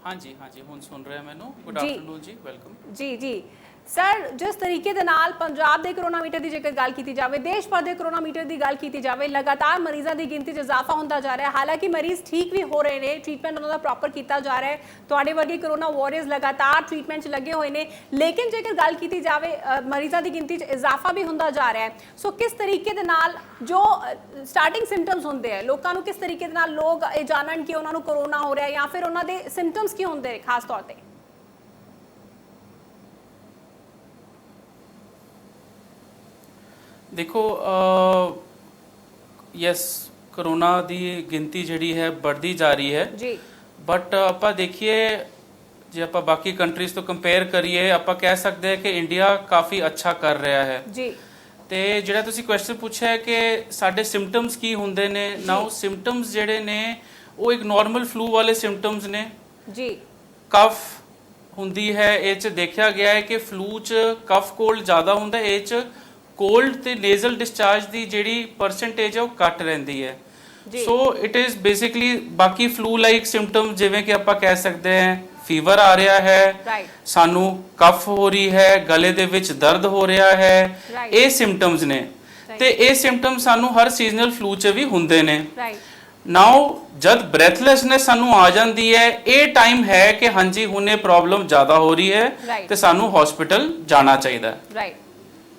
हाँ जी हुण सुन रहे मैनू। गुड जी आफ्टरनून जी, वेलकम। जी जी सर, जिस तरीके ਦੇ ਨਾਲ ਪੰਜਾਬ ਦੇ ਕਰੋਨਾਮੀਟਰ ਦੀ ਜੇਕਰ ਗੱਲ ਕੀਤੀ ਜਾਵੇ, ਦੇਸ਼ ਭਰ ਦੇ ਕਰੋਨਾਮੀਟਰ ਦੀ ਗੱਲ ਕੀਤੀ ਜਾਵੇ, ਲਗਾਤਾਰ ਮਰੀਜ਼ਾਂ ਦੀ ਗਿਣਤੀ 'ਚ ਇਜ਼ਾਫਾ ਹੁੰਦਾ ਜਾ ਰਿਹਾ ਹੈ। ਹਾਲਾਂਕਿ ਮਰੀਜ਼ ਠੀਕ ਵੀ ਹੋ ਰਹੇ ਨੇ, ਟ੍ਰੀਟਮੈਂਟ ਉਹਨਾਂ ਦਾ ਪ੍ਰੋਪਰ ਕੀਤਾ ਜਾ ਰਿਹਾ ਹੈ। ਤੁਹਾਡੇ ਵਰਗੇ ਕਰੋਨਾ ਵਾਰੀਅਰਸ ਲਗਾਤਾਰ ਟ੍ਰੀਟਮੈਂਟ 'ਚ ਲੱਗੇ ਹੋਏ ਨੇ, ਲੇਕਿਨ ਜੇਕਰ ਗੱਲ ਕੀਤੀ ਜਾਵੇ ਮਰੀਜ਼ਾਂ ਦੀ ਗਿਣਤੀ 'ਚ ਇਜ਼ਾਫਾ ਵੀ ਹੁੰਦਾ ਜਾ ਰਿਹਾ ਹੈ। ਸੋ ਕਿਸ ਤਰੀਕੇ ਦੇ ਨਾਲ ਜੋ ਸਟਾਰਟਿੰਗ ਸਿੰਪਟਮਸ ਹੁੰਦੇ ਆ, ਲੋਕਾਂ ਨੂੰ ਕਿਸ ਤਰੀਕੇ ਦੇ ਨਾਲ ਲੋਕ ਇਹ ਜਾਣਨ ਕਿ ਉਹਨਾਂ ਨੂੰ ਕਰੋਨਾ ਹੋ ਰਿਹਾ ਜਾਂ ਫਿਰ ਉਹਨਾਂ ਦੇ ਸਿੰਪਟਮਸ ਕੀ ਹੁੰਦੇ ਖਾਸ ਤੌਰ ਤੇ? देखो यस, करोना की गिनती जिहड़ी है बढ़ती जा रही है जी, बट आपां देखिए जे आपां बाकी कंट्रीज़ तो कंपेयर करिए, आपां कह सकते हैं कि इंडिया काफ़ी अच्छा कर रहा है। जी ते जिहड़ा तुसीं क्वेश्चन पूछा है कि साडे सिम्पटम्स की हुंदे ने, नाउ सिम्पटम्स जिहड़े ने वो एक नॉर्मल फ्लू वाले सिम्पटम्स ने। जी कफ हुंदी है, ਇਹ 'ਚ देखा गया है कि फ्लू च कफ कोल्ड ज़्यादा हुंदा, ਇਹ 'ਚ कोल्ड ते नेजल डिस्चार्ज की जिहड़ी परसेंटेज है वो घट रहिंदी है। सो इट इज़ बेसिकली बाकी फ्लू लाइक सिम्पटम्स जिवें कि आपां कह सकते हैं फीवर आ रहा है, सानू कफ हो रही है, गले दे विच दर्द हो रहा है, ये सिम्पटम्स ने। ते ये सिम्पटम्स सानू हर सीजनल फ्लू च भी हुंदे ने। नाउ जब ब्रैथलैसनेस सानू आ जाती है, ये टाइम है कि हाँ जी हुणे प्रॉब्लम ज़्यादा हो रही है ते सानू हॉस्पिटल जाना चाहिए। राइट,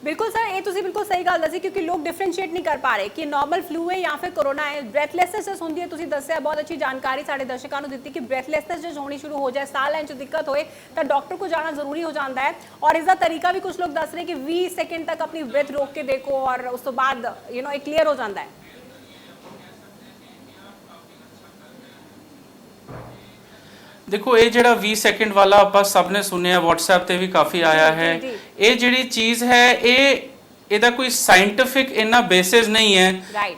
बिल्कुल सर, ये तुसी बिल्कुल सही गल दसी, क्योंकि लोग डिफरेंशिएट नहीं कर पा रहे कि नॉर्मल फ्लू है या फिर कोरोना है। ब्रैथलैसनेस होंदी है, तुसी दस्सिया बहुत अच्छी जानकारी साडे दर्शकों को दी कि ब्रैथलैसनेस जो होनी शुरू हो जाए, साह लैन च दिक्कत होए तो डॉक्टर को जाना जरूरी हो जाता है। और इसका तरीका भी कुछ लोग दस रहे कि 20 सेकंड तक अपनी ब्रेथ रोक के देखो और उस तो बाद एक क्लियर हो जाता है। देखो ये जिहड़ा 20 सेकंड वाला आपां सब ने सुनिया, WhatsApp ते भी काफ़ी आया है। ये जिहड़ी चीज़ है ਇਹਦਾ कोई साइंटिफिक इन्ना बेसिस नहीं है।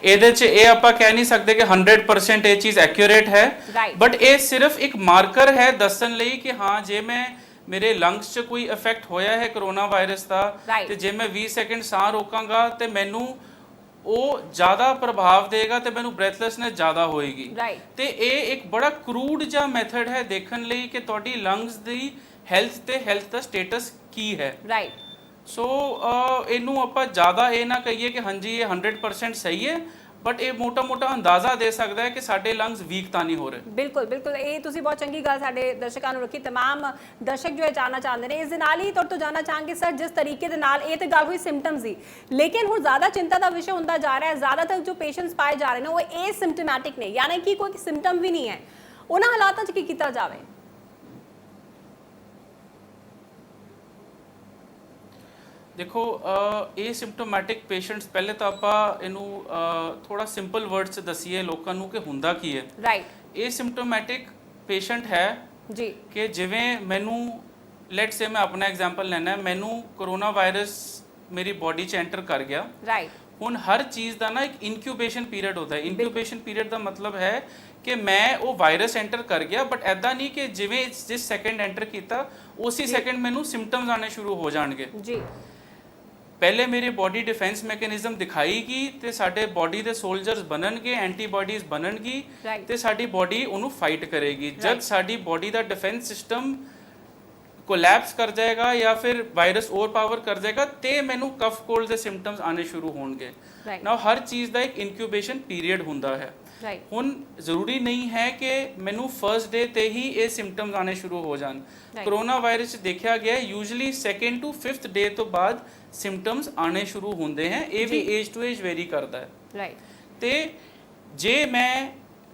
ਇਹਦੇ 'ਚ ਇਹ ਆਪਾਂ ਕਹਿ नहीं सकते कि 100% ये चीज़ एक्यूरेट है, बट ये सिर्फ एक मार्कर है दस्सण लई कि हाँ जे मैं मेरे लंग्स 'ਚ कोई इफेक्ट होया है कोरोना वायरस का, ते जे मैं 20 सेकंड साह रोकांगा ते मैनू ਉਹ ਜ਼ਿਆਦਾ ਪ੍ਰਭਾਵ ਦੇਗਾ ਤੇ ਮੈਨੂੰ ਬ੍ਰੈਥਲੈਸਨੈਸ ਜ਼ਿਆਦਾ ਹੋਏਗੀ। ਤੇ ਇਹ ਇੱਕ ਬੜਾ ਕਰੂਡ ਜਿਹਾ ਮੈਥਡ ਹੈ ਦੇਖਣ ਲਈ ਕਿ ਤੁਹਾਡੀ ਲੰਗਸ ਦੀ ਹੈਲਥ ਤੇ ਹੈਲਥ ਦਾ ਸਟੇਟਸ ਕੀ ਹੈ। ਸੋ ਇਹਨੂੰ ਆਪਾਂ ਜ਼ਿਆਦਾ ਇਹ ਨਾ ਕਹੀਏ ਕਿ ਹਾਂਜੀ ਇਹ 100% ਸਹੀ ਹੈ, बट ये मोटा मोटा अंदाजा दे सकता है कि साडे लंग्स वीक तो नहीं हो रहे। बिल्कुल बिल्कुल, ये तुसी बहुत चंगी गल साडे दर्शकों को रखी। तमाम दर्शक जो है जानना चाहते हैं, इस दे नाल ही तुहाडे तो जानना चाहांगे सर, जिस तरीके दे नाल ये तो गल हुई सिम्पटम्स की, लेकिन हुण ज़्यादा चिंता का विषय होंदा जा रहा है, ज़्यादातर जो पेशेंट्स पाए जा रहे हैं वो एसिम्पटोमैटिक ने, यानी कि कोई सिम्पटम भी नहीं है। उन्हां हालातां 'च की कीता जावे? देखो ये सिम्पटोमैटिक पेशेंट्स पहले तो आप इनू थोड़ा सिंपल वर्ड से दसीए लोगों को कि हुंदा की है। ये सिम्पटोमैटिक पेशेंट है जी कि जिवें मैनू लेट से मैं अपना एग्जांपल लेना है, मैनू कोरोना वायरस मेरी बॉडी च एंटर कर गया। हुण हर चीज़ का ना एक इनक्यूबेशन पीरियड होता है। इनक्यूबेशन पीरियड का मतलब है कि मैं वो वायरस एंटर कर गया, बट ऐदा नहीं कि जिवें जिस सैकेंड एंटर किया उसी सैकेंड मैनू सिम्पटम्स आने शुरू हो जाएंगे जी। पहले मेरी बॉडी डिफेंस मैकेनिज्म दिखाएगी तो साडे बॉडी के सोल्जर्स बननगे, एंटीबॉडीज बननगी तो साडी बॉडी उन्होंने फाइट करेगी। जब साडी बॉडी का डिफेंस सिस्टम कोलैप्स कर जाएगा या फिर वायरस ओवर पावर कर जाएगा तो मैनू कफ कोल्ड के सिम्पटम्स आने शुरू होंगे। ना हर चीज़ का एक इनक्यूबेशन पीरियड होंदा है। हुण जरूरी नहीं है कि मैनू फर्स्ट डे ते ही ये सिम्पटम्स आने शुरू हो जान। कोरोना वायरस देखा गया usually 2nd to 5th day तो बाद सिम्पटम्स आने शुरू होंदे हैं। ये भी एज टू एज वेरी करता है। ते जे मैं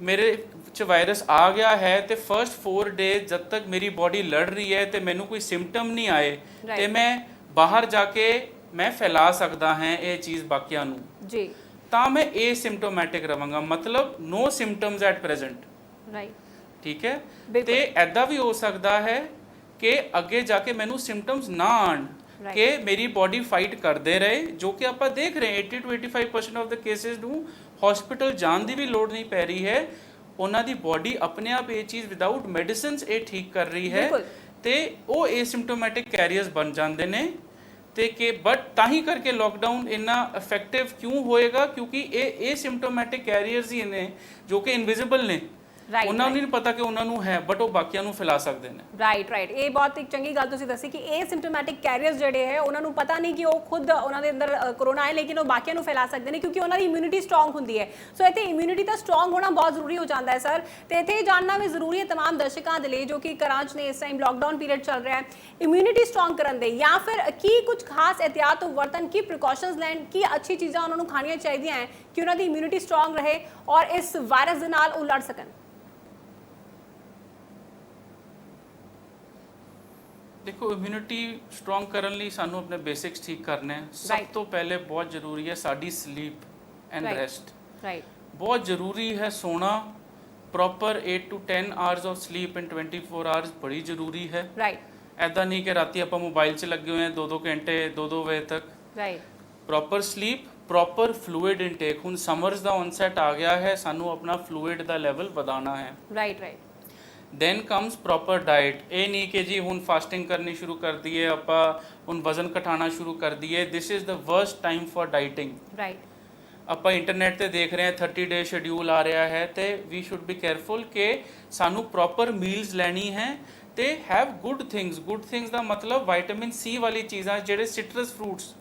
मेरे च वायरस आ गया है तो फर्स्ट 4 डेज जब तक मेरी बॉडी लड़ रही है तो मैनू कोई सिम्पटम नहीं आए तो मैं बाहर जाके मैं फैला सकता है ये चीज़ बाकियां नू जी, तो मैं एसिम्पटोमैटिक रहांगा, मतलब नो सिम्पटम्स एट प्रेजेंट। ठीक है, तो ऐदा भी हो सकता है कि अगे जाके मैनू सिम्पटम्स ना आन कि मेरी बॉडी फाइट करते रहे, जो कि आप देख रहे हैं 80 to 85% ऑफ द केसेस नू हॉस्पिटल जान की भी लोड़ नहीं पै रही है। उन्हां दी बॉडी अपने आप ये चीज़ विदाउट मेडिसिन्स ये ठीक कर रही है तो वो एसिम्पटोमैटिक कैरियर्स बन जाते हैं। तो कि बट ताही करके लॉकडाउन इन्ना इफेक्टिव क्यों होएगा, क्योंकि ये एसिम्पटोमैटिक कैरियर्स ही ने जो कि इनविजिबल ने। ਉਹਨਾਂ ਨੂੰ ਨਹੀਂ ਪਤਾ ਕਿ ਉਹਨਾਂ ਨੂੰ ਹੈ, ਬਟ ਉਹ ਬਾਕੀਆਂ ਨੂੰ ਫੈਲਾ ਸਕਦੇ ਨੇ। ਰਾਈਟ ਇਹ ਬਹੁਤ ਇੱਕ ਚੰਗੀ ਗੱਲ ਤੁਸੀਂ ਦੱਸੀ ਕਿ ਏਸਿਮਟੋਮੈਟਿਕ ਕੈਰੀਅਰਸ ਜਿਹੜੇ ਹੈ ਉਹਨਾਂ ਨੂੰ ਪਤਾ ਨਹੀਂ ਕਿ ਉਹ ਖੁਦ ਉਹਨਾਂ ਦੇ ਅੰਦਰ ਕਰੋਨਾ ਹੈ, ਲੇਕਿਨ ਉਹ ਬਾਕੀਆਂ ਨੂੰ ਫੈਲਾ ਸਕਦੇ ਨੇ ਕਿਉਂਕਿ ਉਹਨਾਂ ਦੀ ਇਮਿਊਨਿਟੀ ਸਟਰੋਂਗ ਹੁੰਦੀ ਹੈ। ਸੋ ਇੱਥੇ ਇਮਿਊਨਿਟੀ ਤਾਂ ਸਟਰੋਂਗ ਹੋਣਾ ਬਹੁਤ ਜ਼ਰੂਰੀ ਹੋ ਜਾਂਦਾ ਹੈ ਸਰ। ਤੇ ਇੱਥੇ ਇਹ ਜਾਣਨਾ ਵੀ ਜ਼ਰੂਰੀ ਹੈ ਤਮਾਮ ਦਰਸ਼ਕਾਂ ਦੇ ਲਈ ਜੋ ਕਿ ਘਰਾਂ 'ਚ ਨੇ, ਇਸ ਟਾਈਮ ਲਾਕਡਾਊਨ ਪੀਰੀਅਡ ਚੱਲ ਰਿਹਾ ਹੈ, ਇਮਿਊਨਿਟੀ ਸਟਰੋਂਗ ਕਰਨ ਦੇ ਜਾਂ ਫਿਰ ਕੀ ਕੁਝ ਖਾਸ ਇਹਤਿਆਤ ਵਰਤਨ, ਕੀ ਪ੍ਰੀਕਾਸ਼ਨਸ ਲੈਣ, ਕੀ ਅੱਛੀ ਚੀਜ਼ਾਂ ਉਹਨਾਂ ਨੂੰ ਖਾਣੀਆਂ ਚਾਹੀਦੀਆਂ ਹੈ ਕਿ ਉਹਨਾਂ ਦੀ ਇਮਿਊਨਿਟੀ ਸਟਰੋਂਗ ਰਹੇ ਔਰ ਇਸ ਵਾਇਰਸ ਦੇ ਨਾਲ ਉਹ ਲੜ ਸਕਣ। ਦੇਖੋ, ਇਮਿਊਨਿਟੀ ਸਟਰੋਂਗ ਕਰਨ ਲਈ ਸਾਨੂੰ ਆਪਣੇ ਬੇਸਿਕਸ ਠੀਕ ਕਰਨੇ ਹੈ। ਸਭ ਤੋਂ ਪਹਿਲੇ ਬਹੁਤ ਜ਼ਰੂਰੀ ਹੈ ਸਾਡੀ ਸਲੀਪ ਐਂਡ ਰੈਸਟ। ਬਹੁਤ ਜ਼ਰੂਰੀ ਹੈ ਸੋਣਾ, proper 8 to 10 hours of sleep in 24 hours ਬੜੀ ਜ਼ਰੂਰੀ ਹੈ। ਐਦਾਂ ਨਹੀਂ ਕਿ ਰਾਤੀ ਆਪਾਂ ਮੋਬਾਈਲ 'ਚ ਲੱਗੇ ਹੋਏ ਹਾਂ 2-2 ਘੰਟੇ 2-2 ਵਜੇ ਤੱਕ। Proper sleep, proper fluid intake. ਹੁਣ ਸਮਰਸ ਦਾ ਔਨਸੈਟ ਆ ਗਿਆ ਹੈ, ਸਾਨੂੰ ਆਪਣਾ ਫਲੂਇਡ ਦਾ ਲੈਵਲ ਵਧਾਉਣਾ ਹੈ। then comes proper diet। ਇਹ ਨਹੀਂ ਕਿ ਜੀ ਹੁਣ ਫਾਸਟਿੰਗ ਕਰਨੀ ਸ਼ੁਰੂ ਕਰ ਦਈਏ, ਆਪਾਂ ਹੁਣ ਵਜ਼ਨ ਘਟਾਉਣਾ ਸ਼ੁਰੂ ਕਰ ਦਈਏ। this is the worst time for dieting। ਆਪਾਂ ਇੰਟਰਨੈਟ ਤੇ ਦੇਖ ਰਹੇ ਹਾਂ 30 ਡੇ ਸ਼ਡਿਊਲ ਆ ਰਿਹਾ ਹੈ, ਤੇ we should be careful ਕਿ ਸਾਨੂੰ ਪ੍ਰੋਪਰ ਮੀਲਸ ਲੈਣੀ ਹੈ ਤੇ ਹੈਵ ਗੁੱਡ ਥਿੰਗਸ ਦਾ ਮਤਲਬ ਵਿਟਾਮਿਨ ਸੀ ਵਾਲੀ ਚੀਜ਼ਾਂ, ਜਿਹੜੇ ਸਿਟਰਸ ਫਰੂਟਸ,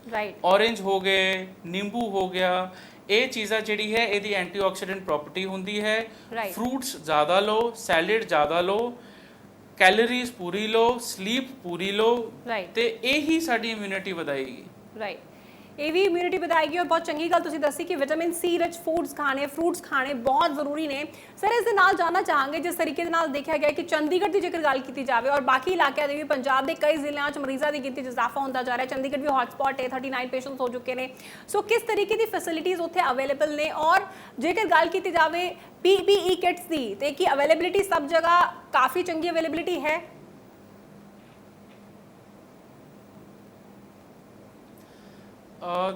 ਔਰੇਂਜ ਹੋ ਗਏ, ਨਿੰਬੂ ਹੋ ਗਿਆ, ਇਹ ਚੀਜ਼ਾਂ ਜਿਹੜੀ ਹੈ ਇਹਦੀ ਐਂਟੀਆਕਸੀਡੈਂਟ ਪ੍ਰੋਪਰਟੀ ਹੁੰਦੀ ਹੈ। ਫਰੂਟਸ ਜ਼ਿਆਦਾ ਲਓ, ਸੈਲਡ ਜ਼ਿਆਦਾ ਲਓ, ਕੈਲੋਰੀਜ਼ ਪੂਰੀ ਲਓ, ਸਲੀਪ ਪੂਰੀ ਲਓ, ਤੇ ਇਹੀ ਸਾਡੀ ਇਮਿਊਨਿਟੀ ਵਧਾਏਗੀ। ਇਹ ਵੀ ਇਮਿਊਨਿਟੀ ਵਧਾਏਗੀ। ਔਰ ਬਹੁਤ ਚੰਗੀ ਗੱਲ ਤੁਸੀਂ ਦੱਸੀ ਕਿ ਵਿਟਾਮਿਨ ਸੀ ਰਿਚ ਫੂਡਸ ਖਾਣੇ, ਫਰੂਟਸ ਖਾਣੇ ਬਹੁਤ ਜ਼ਰੂਰੀ ਨੇ। ਸਰ ਇਸ ਦੇ ਨਾਲ ਜਾਣਨਾ ਚਾਹਾਂਗੇ, ਜਿਸ ਤਰੀਕੇ ਦੇ ਨਾਲ ਦੇਖਿਆ ਗਿਆ ਕਿ ਚੰਡੀਗੜ੍ਹ ਦੀ ਜੇਕਰ ਗੱਲ ਕੀਤੀ ਜਾਵੇ ਔਰ ਬਾਕੀ ਇਲਾਕਿਆਂ ਦੇ ਵੀ, ਪੰਜਾਬ ਦੇ ਕਈ ਜ਼ਿਲ੍ਹਿਆਂ 'ਚ ਮਰੀਜ਼ਾਂ ਦੀ ਗਿਣਤੀ 'ਚ ਇਜ਼ਾਫਾ ਹੁੰਦਾ ਜਾ ਰਿਹਾ। ਚੰਡੀਗੜ੍ਹ ਵੀ ਹੌਟਸਪੌਟ ਹੈ, 39 ਪੇਸ਼ੈਂਟਸ ਹੋ ਚੁੱਕੇ ਨੇ। ਸੋ ਕਿਸ ਤਰੀਕੇ ਦੀ ਫੈਸਿਲਿਟੀਜ਼ ਉੱਥੇ ਅਵੇਲੇਬਲ ਨੇ, ਔਰ ਜੇਕਰ ਗੱਲ ਕੀਤੀ ਜਾਵੇ PPE ਕਿਟਸ ਦੀ, ਤੇ ਕੀ ਅਵੇਲੇਬਿਲਿਟੀ ਸਭ ਜਗ੍ਹਾ ਕਾਫੀ ਚੰਗੀ ਅਵੇਲੇਬਿਲਿਟੀ ਹੈ?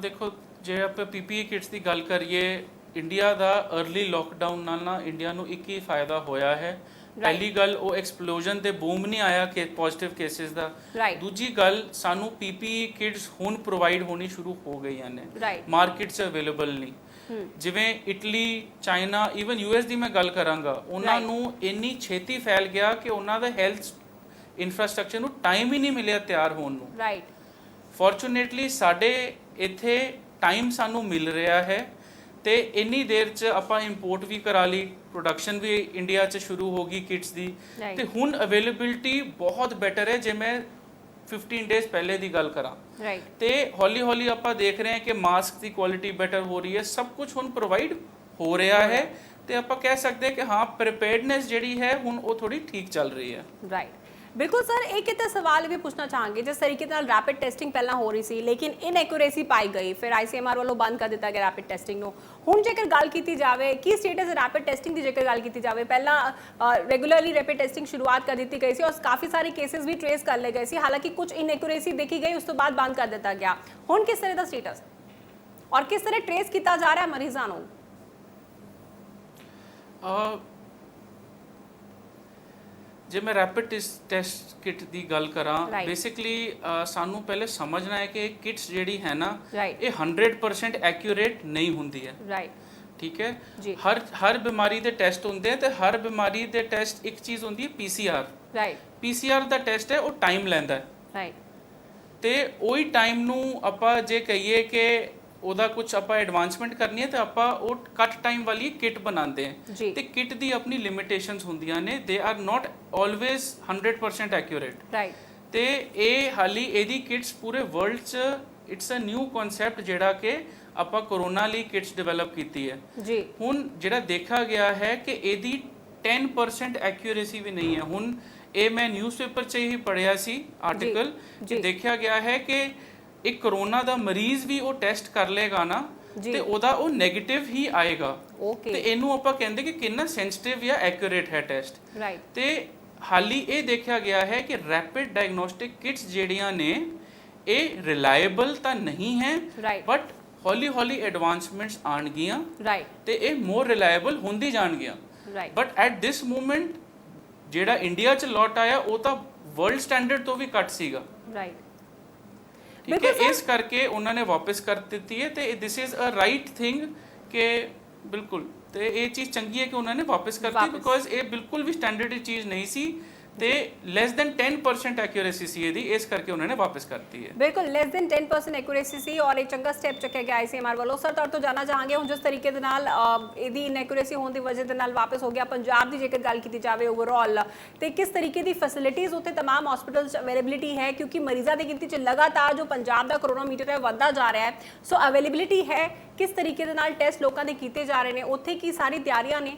ਦੇਖੋ, ਜੇ ਆਪਾਂ PPE ਕਿਟਸ ਦੀ ਗੱਲ ਕਰੀਏ, ਇੰਡੀਆ ਦਾ अर्ਲੀ ਲੋਕਡਾਊਨ ਨਾਲ ਨਾ ਇੰਡੀਆ ਨੂੰ ਇੱਕ ਹੀ ਫਾਇਦਾ ਹੋਇਆ ਹੈ। ਪਹਿਲੀ ਗੱਲ, ਉਹ ਐਕਸਪਲੋਜਨ ਤੇ ਬੂਮ ਨਹੀਂ ਆਇਆ ਕਿ ਪੋਜ਼ਿਟਿਵ ਕੇਸਿਸ ਦਾ। ਦੂਜੀ ਗੱਲ, ਸਾਨੂੰ PPE ਕਿਟਸ ਹੁਣ ਪ੍ਰੋਵਾਈਡ ਹੋਣੀ ਸ਼ੁਰੂ ਹੋ ਗਈਆਂ ਨੇ, ਮਾਰਕੀਟ 'ਚ ਅਵੇਲੇਬਲ ਨਹੀਂ। ਜਿਵੇਂ ਇਟਲੀ, ਚਾਈਨਾ, ਈਵਨ US ਦੀ ਮੈਂ ਗੱਲ ਕਰਾਂਗਾ, ਉਹਨਾਂ ਨੂੰ ਇੰਨੀ ਛੇਤੀ ਫੈਲ ਗਿਆ ਕਿ ਉਹਨਾਂ ਦਾ ਹੈਲਥ ਇਨਫਰਾਸਟ੍ਰਕਚਰ ਨੂੰ ਟਾਈਮ ਹੀ ਨਹੀਂ ਮਿਲਿਆ ਤਿਆਰ ਹੋਣ ਨੂੰ। ਫੋਰਚੂਨੇਟਲੀ ਸਾਡੇ ਇੱਥੇ ਟਾਈਮ ਸਾਨੂੰ ਮਿਲ ਰਿਹਾ ਹੈ, ਤੇ ਇੰਨੀ ਦੇਰ 'ਚ ਆਪਾਂ ਇੰਪੋਰਟ ਵੀ ਕਰਾ ਲਈ, ਪ੍ਰੋਡਕਸ਼ਨ ਵੀ ਇੰਡੀਆ 'ਚ ਸ਼ੁਰੂ ਹੋ ਗਈ ਕਿਟਸ ਦੀ, ਤੇ ਹੁਣ ਅਵੇਲੇਬਿਲਿਟੀ ਬਹੁਤ ਬੈਟਰ ਹੈ। ਜੇ ਮੈਂ 15 ਡੇਜ਼ ਪਹਿਲੇ ਦੀ ਗੱਲ ਕਰਾਂ, ਤੇ ਹੌਲੀ ਹੌਲੀ ਆਪਾਂ ਦੇਖ ਰਹੇ ਹਾਂ ਕਿ ਮਾਸਕ ਦੀ ਕੁਆਲਿਟੀ ਬੈਟਰ ਹੋ ਰਹੀ ਹੈ, ਸਭ ਕੁਝ ਹੁਣ ਪ੍ਰੋਵਾਈਡ ਹੋ ਰਿਹਾ ਹੈ, ਤੇ ਆਪਾਂ ਕਹਿ ਸਕਦੇ ਕਿ ਹਾਂ ਪ੍ਰੀਪੇਅਰਡਨੈਸ ਜਿਹੜੀ ਹੈ ਹੁਣ ਉਹ ਥੋੜੀ ਠੀਕ ਚੱਲ ਰਹੀ ਹੈ। ਬਿਲਕੁਲ ਸਰ, ਇੱਕ ਇੱਥੇ ਸਵਾਲ ਵੀ ਪੁੱਛਣਾ ਚਾਹਾਂਗੇ, ਜਿਸ ਤਰੀਕੇ ਨਾਲ ਰੈਪਿਡ ਟੈਸਟਿੰਗ ਪਹਿਲਾਂ ਹੋ ਰਹੀ ਸੀ ਲੇਕਿਨ ਇਨਐਕੂਰੇਸੀ ਪਾਈ ਗਈ, ਫਿਰ ICMR ਵੱਲੋਂ ਬੰਦ ਕਰ ਦਿੱਤਾ ਗਿਆ ਰੈਪਿਡ ਟੈਸਟਿੰਗ ਨੂੰ। ਹੁਣ ਜੇਕਰ ਗੱਲ ਕੀਤੀ ਜਾਵੇ ਕੀ ਸਟੇਟਸ ਹੈ ਰੈਪਿਡ ਟੈਸਟਿੰਗ ਦੀ, ਜੇਕਰ ਗੱਲ ਕੀਤੀ ਜਾਵੇ ਪਹਿਲਾਂ ਰੈਗੂਲਰਲੀ ਰੈਪਿਡ ਟੈਸਟਿੰਗ ਸ਼ੁਰੂਆਤ ਕਰ ਦਿੱਤੀ ਗਈ ਸੀ ਔਰ ਕਾਫੀ ਸਾਰੇ ਕੇਸਿਸ ਵੀ ਟ੍ਰੇਸ ਕਰ ਲਏ ਗਏ ਸੀ, ਹਾਲਾਂਕਿ ਕੁਝ ਇਨਐਕੂਰੇਸੀ ਦੇਖੀ ਗਈ, ਉਸ ਤੋਂ ਬਾਅਦ ਬੰਦ ਕਰ ਦਿੱਤਾ ਗਿਆ। ਹੁਣ ਕਿਸ ਤਰ੍ਹਾਂ ਦਾ ਸਟੇਟਸ ਔਰ ਕਿਸ ਤਰ੍ਹਾਂ ਟ੍ਰੇਸ ਕੀਤਾ ਜਾ ਰਿਹਾ ਮਰੀਜ਼ਾਂ ਨੂੰ? ਜੇ ਮੈਂ ਰੈਪਿਡ ਟੈਸਟ ਕਿਟ ਦੀ ਗੱਲ ਕਰਾਂ, ਬੇਸਿਕਲੀ ਸਾਨੂੰ ਪਹਿਲੇ ਸਮਝਣਾ ਹੈ ਕਿ ਕਿਟਸ ਜਿਹੜੀ ਹੈ ਨਾ, ਇਹ 100% ਐਕਿਊਰੇਟ ਨਹੀਂ ਹੁੰਦੀ ਹੈ। ਠੀਕ ਹੈ, ਹਰ ਬਿਮਾਰੀ ਦੇ ਟੈਸਟ ਹੁੰਦੇ ਆ, ਤੇ ਹਰ ਬਿਮਾਰੀ ਦੇ ਟੈਸਟ ਇੱਕ ਚੀਜ਼ ਹੁੰਦੀ ਹੈ PCR। PCR ਦਾ ਟੈਸਟ ਹੈ, ਉਹ ਟਾਈਮ ਲੈਂਦਾ ਹੈ, ਤੇ ਉਹੀ ਟਾਈਮ ਨੂੰ ਆਪਾਂ ਜੇ ਕਹੀਏ ਕਿ ਉਹਦਾ ਕੁਝ ਆਪਾਂ ਐਡਵਾਂਸਮੈਂਟ ਕਰਨੀ ਹੈ, ਤੇ ਆਪਾਂ ਉਹ ਕੱਟ ਟਾਈਮ ਵਾਲੀ ਕਿਟ ਬਣਾਉਂਦੇ ਹਾਂ, ਤੇ ਕਿਟ ਦੀ ਆਪਣੀ ਲਿਮਿਟੇਸ਼ਨਸ ਹੁੰਦੀਆਂ ਨੇ, they are not always 100% accurate. ਤੇ ਇਹ ਹਾਲੀ ਇਹਦੀ ਕਿਟਸ ਪੂਰੇ ਵਰਲਡ 'ਚ ਇਟਸ ਅ ਨਿਊ ਕਨਸੈਪਟ ਜਿਹੜਾ ਕਿ ਆਪਾਂ ਕੋਰੋਨਾ ਲਈ ਕਿਟਸ ਡਿਵੈਲਪ ਕੀਤੀ ਹੈ। ਹੁਣ ਜਿਹੜਾ ਦੇਖਿਆ ਗਿਆ ਹੈ ਕਿ ਇਹਦੀ 10% ਐਕਿਊਰੇਸੀ ਵੀ ਨਹੀਂ ਹੈ। ਹੁਣ ਇਹ ਮੈਂ ਨਿਊਜ਼ਪੇਪਰ 'ਚ ਹੀ ਪੜ੍ਹਿਆ ਸੀ ਆਰਟੀਕਲ, ਕਿ ਦੇਖਿਆ ਗਿਆ ਹੈ ਕਿ ਇੱਕ ਕੋਰੋਨਾ ਦਾ ਮਰੀਜ਼ ਵੀ ਉਹ ਟੈਸਟ ਕਰ ਲੇਗਾ ਨਾ, ਤੇ ਉਹਦਾ ਉਹ ਨੈਗੇਟਿਵ ਹੀ ਆਏਗਾ। ਤੇ ਇਹਨੂੰ ਆਪਾਂ ਕਹਿੰਦੇ ਕਿ ਕਿੰਨਾ ਸੈਂਸਿਟਿਵ ਜਾਂ ਐਕਿਊਰੇਟ ਹੈ ਟੈਸਟ। ਤੇ ਹਾਲੀ ਇਹ ਦੇਖਿਆ ਗਿਆ ਹੈ ਕਿ ਰੈਪਿਡ ਡਾਇਗਨੋਸਟਿਕ ਕਿਟਸ ਜਿਹੜੀਆਂ ਨੇ ਇਹ ਰਿਲਾਇਬਲ ਤਾਂ ਨਹੀਂ ਹੈ, ਬਟ ਹੌਲੀ ਹੌਲੀ ਐਡਵਾਂਸਮੈਂਟਸ ਆਣਗੀਆਂ, ਤੇ ਇਹ ਮੋਰ ਰਿਲਾਇਬਲ ਹੁੰਦੀ ਜਾਣਗੀਆਂ। ਬਟ ਐਟ ਦਿਸ ਮੂਮੈਂਟ ਜਿਹੜਾ ਇੰਡੀਆ 'ਚ ਲੋਟ ਆਇਆ, ਉਹ ਤਾਂ ਵਰਲਡ ਸਟੈਂਡਰਡ ਤੋਂ ਵੀ ਘੱਟ ਸੀਗਾ। ਠੀਕ ਹੈ, ਇਸ ਕਰਕੇ ਉਹਨਾਂ ਨੇ ਵਾਪਸ ਕਰ ਦਿੱਤੀ ਹੈ, ਤੇ this is a right thing ਕਿ ਬਿਲਕੁਲ ਤੇ ਇਹ ਚੀਜ਼ ਚੰਗੀ ਹੈ ਕਿ ਉਹਨਾਂ ਨੇ ਵਾਪਸ ਕਰਤੀ, ਬਿਕੋਜ਼ ਇਹ ਬਿਲਕੁਲ ਵੀ ਸਟੈਂਡਰਡ ਚੀਜ਼ ਨਹੀਂ ਸੀ ਤੇ ਲੈਸ ਦੈਨ 10% ਐਕਿਊਰੇਸੀ ਸੀ ਇਹਦੀ, ਇਸ ਕਰਕੇ ਉਹਨਾਂ ਨੇ ਵਾਪਸ ਕਰਤੀ ਹੈ। ਬਿਲਕੁਲ ਲੈਸ ਦੈਨ 10% ਐਕਿਊਰੇਸੀ ਸੀ ਔਰ ਇੱਕ ਚੰਗਾ ਸਟੈਪ ਚੱਕਿਆ ਗਿਆ ਆਈਸੀਐਮਆਰ ਵੱਲੋਂ। ਸਰ ਤੁਹਾਡੇ ਤੋਂ ਜਾਣਨਾ ਚਾਹਾਂਗੇ ਹੁਣ ਜਿਸ ਤਰੀਕੇ ਦੇ ਨਾਲ ਇਹਦੀ ਇਨਐਕਿਊਰੇਸੀ ਹੋਣ ਦੀ ਵਜ੍ਹਾ ਦੇ ਨਾਲ ਵਾਪਸ ਹੋ ਗਿਆ, ਪੰਜਾਬ ਦੀ ਜੇਕਰ ਗੱਲ ਕੀਤੀ ਜਾਵੇ ਓਵਰਆਲ ਤੇ ਕਿਸ ਤਰੀਕੇ ਦੀ ਫੈਸਿਲਿਟੀਜ਼ ਉੱਥੇ तमाम ਹਸਪੀਟਲ 'ਚ ਅਵੇਲੇਬਿਲਿਟੀ ਹੈ, ਕਿਉਂਕਿ ਮਰੀਜ਼ਾਂ ਦੀ ਗਿਣਤੀ 'ਚ ਲਗਾਤਾਰ ਜੋ ਪੰਜਾਬ ਦਾ ਕਰੋਨਾਮੀਟਰ ਹੈ ਵੱਧਦਾ ਜਾ ਰਿਹਾ ਹੈ, ਸੋ ਅਵੇਲੇਬਿਲਿਟੀ ਹੈ, ਕਿਸ ਤਰੀਕੇ ਦੇ ਨਾਲ ਟੈਸਟ ਲੋਕਾਂ ਦੇ ਕੀਤੇ ਜਾ ਰਹੇ ਨੇ, ਉੱਥੇ ਕੀ ਸਾਰੀ ਤਿਆਰੀਆਂ ਨੇ?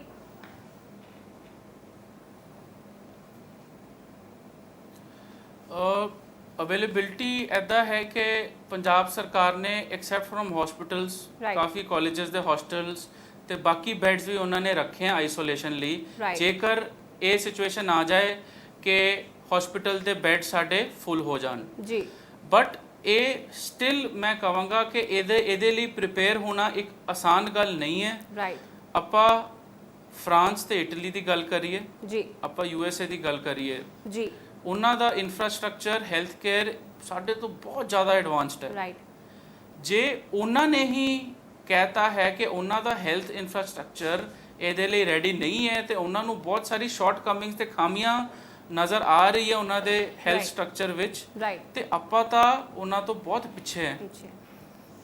ਅਵੇਲੇਬਿਲਿਟੀ ਇੱਦਾਂ ਹੈ ਕਿ ਪੰਜਾਬ ਸਰਕਾਰ ਨੇ ਐਕਸੈਪਟ ਫਰਮ ਹਸਪੀਟਲਸ ਕਾਫੀ ਕਾਲਜਸ ਦੇ ਹੌਸਟਲਸ ਤੇ ਬਾਕੀ ਬੈਡਸ ਵੀ ਉਹਨਾਂ ਨੇ ਰੱਖੇ ਆ ਆਈਸੋਲੇਸ਼ਨ ਲਈ, ਜੇਕਰ ਇਹ ਸਿਚੁਏਸ਼ਨ ਆ ਜਾਏ ਕਿ ਹਸਪੀਟਲ ਦੇ ਬੈਡ ਸਾਡੇ ਫੁੱਲ ਹੋ ਜਾਣ ਜੀ। ਬਟ ਇਹ ਸਟਿਲ ਮੈਂ ਕਹਾਂਗਾ ਕਿ ਇਹਦੇ ਲਈ ਪ੍ਰਿਪੇਅਰ ਹੋਣਾ ਇੱਕ ਆਸਾਨ ਗੱਲ ਨਹੀਂ ਹੈ। ਆਪਾਂ ਫਰਾਂਸ ਤੇ ਇਟਲੀ ਦੀ ਗੱਲ ਕਰੀਏ ਜੀ, ਆਪਾਂ ਯੂਐਸਏ ਦੀ ਗੱਲ ਕਰੀਏ ਜੀ, ਉਹਨਾਂ ਦਾ ਇਨਫਰਾਸਟ੍ਰਕਚਰ ਹੈਲਥ ਕੇਅਰ ਸਾਡੇ ਤੋਂ ਬਹੁਤ ਜ਼ਿਆਦਾ ਐਡਵਾਂਸਡ ਹੈ। ਜੇ ਉਹਨਾਂ ਨੇ ਹੀ ਕਹਿਤਾ ਹੈ ਕਿ ਉਹਨਾਂ ਦਾ ਹੈਲਥ ਇਨਫਰਾਸਟ੍ਰਕਚਰ ਇਹਦੇ ਲਈ ਰੈਡੀ ਨਹੀਂ ਹੈ ਤੇ ਉਹਨਾਂ ਨੂੰ ਬਹੁਤ ਸਾਰੀ ਸ਼ਾਰਟ ਕਮਿੰਗਸ ਤੇ ਖਾਮੀਆਂ ਨਜ਼ਰ ਆ ਰਹੀ ਹੈ ਉਹਨਾਂ ਦੇ ਹੈਲਥ ਸਟਰਕਚਰ ਵਿੱਚ, ਤੇ ਆਪਾਂ ਤਾਂ ਉਹਨਾਂ ਤੋਂ ਬਹੁਤ ਪਿੱਛੇ ਹੈ।